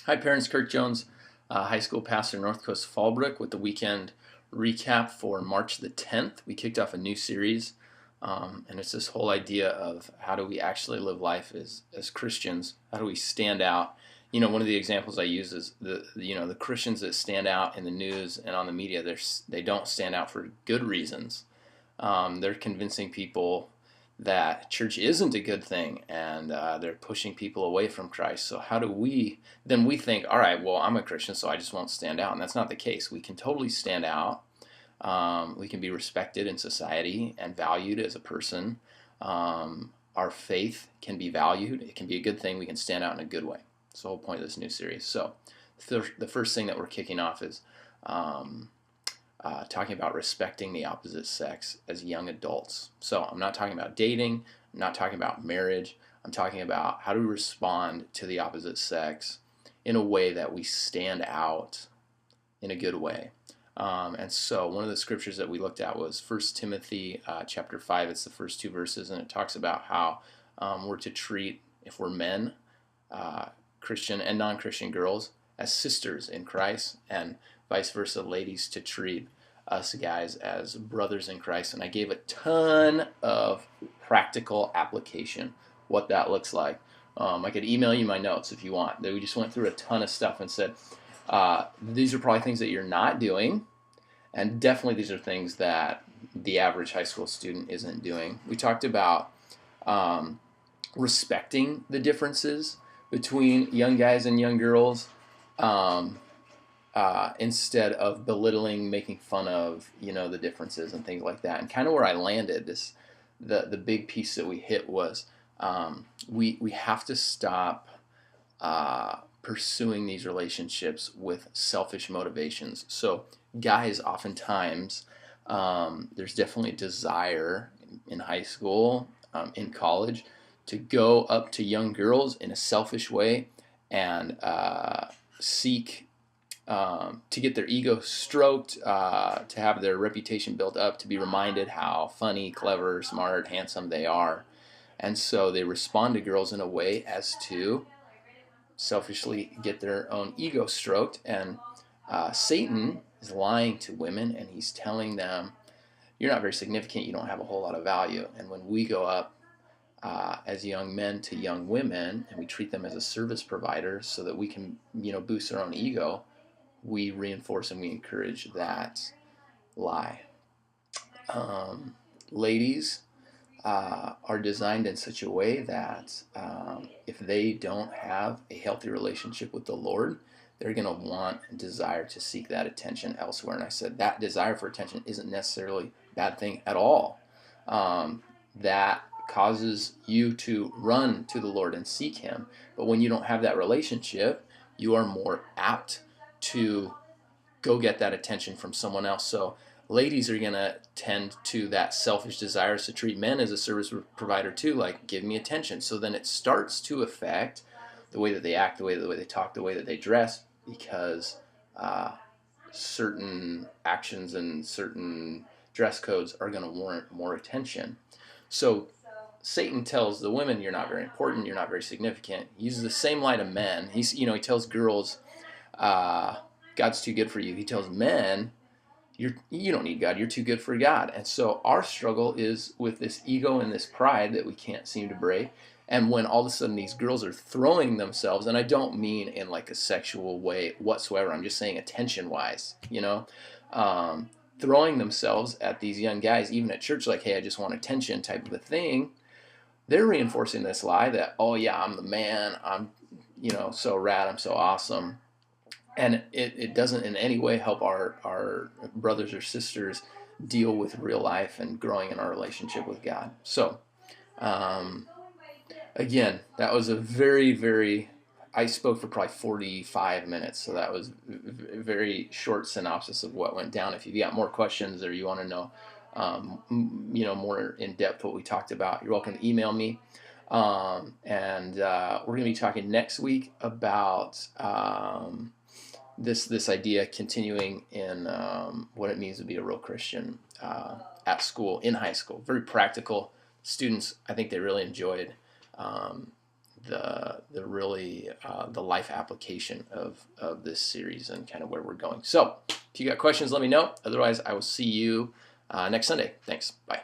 Hi, parents. Kirk Jones, high school pastor, North Coast Fallbrook, with the weekend recap for March the 10th. We kicked off a new series, and it's this whole idea of how do we actually live life as Christians? How do we stand out? One of the examples I use is the Christians that stand out in the news and on the media. They don't stand out for good reasons. They're convincing people that church isn't a good thing, and they're pushing people away from Christ. So how do we then we think, all right, well, I'm a Christian, so I just won't stand out. And that's not the case. We can totally stand out. We can be respected in society and valued as a person. Our faith can be valued. It can be a good thing. We can stand out in a good way. That's the whole point of this new series. So the first thing that we're kicking off is talking about respecting the opposite sex as young adults. So I'm not talking about dating. I'm not talking about marriage. I'm talking about how to respond to the opposite sex in a way that we stand out in a good way. And so one of the scriptures that we looked at was 1 Timothy chapter 5. It's the first two verses, and it talks about how we're to treat, if we're men, Christian and non-Christian girls, as sisters in Christ, and vice versa, ladies to treat us guys as brothers in Christ. And I gave a ton of practical application, what that looks like. I could email you my notes if you want. We just went through a ton of stuff and said, these are probably things that you're not doing, and definitely these are things that the average high school student isn't doing. We talked about respecting the differences between young guys and young girls, instead of belittling, making fun of, the differences and things like that. And kind of where I landed, the big piece that we hit was we have to stop pursuing these relationships with selfish motivations. So guys, oftentimes, there's definitely a desire in high school, in college, to go up to young girls in a selfish way and seek to get their ego stroked, to have their reputation built up, to be reminded how funny, clever, smart, handsome they are. And so they respond to girls in a way as to selfishly get their own ego stroked. And Satan is lying to women, and he's telling them, you're not very significant, you don't have a whole lot of value. And when we go up as young men to young women, and we treat them as a service provider so that we can, boost our own ego, we reinforce and we encourage that lie. Ladies are designed in such a way that if they don't have a healthy relationship with the Lord, they're going to want and desire to seek that attention elsewhere. And I said that desire for attention isn't necessarily a bad thing at all. That causes you to run to the Lord and seek Him. But when you don't have that relationship, you are more apt to go get that attention from someone else. So ladies are going to tend to that selfish desire to treat men as a service provider too, like give me attention. So then it starts to affect the way that they act, the way they talk, the way that they dress, because certain actions and certain dress codes are going to warrant more attention. So Satan tells the women, you're not very important, you're not very significant. He uses the same lie to men. He tells girls, God's too good for you. He tells men, you don't need God, you're too good for God. And so our struggle is with this ego and this pride that we can't seem to break. And when all of a sudden these girls are throwing themselves, and I don't mean in like a sexual way whatsoever, I'm just saying attention-wise, throwing themselves at these young guys, even at church, like, hey, I just want attention type of a thing, they're reinforcing this lie that, oh yeah, I'm the man, I'm, so rad, I'm so awesome. And it doesn't in any way help our brothers or sisters deal with real life and growing in our relationship with God. So, again, that was a very, very, I spoke for probably 45 minutes, so that was a very short synopsis of what went down. If you've got more questions or you want to know, more in depth what we talked about, you're welcome to email me. And we're going to be talking next week about this idea continuing in what it means to be a real Christian at school, in high school. Very practical. Students, I think they really enjoyed the really the life application of this series and kind of where we're going. So if you got questions, let me know. Otherwise, I will see you next Sunday. Thanks. Bye.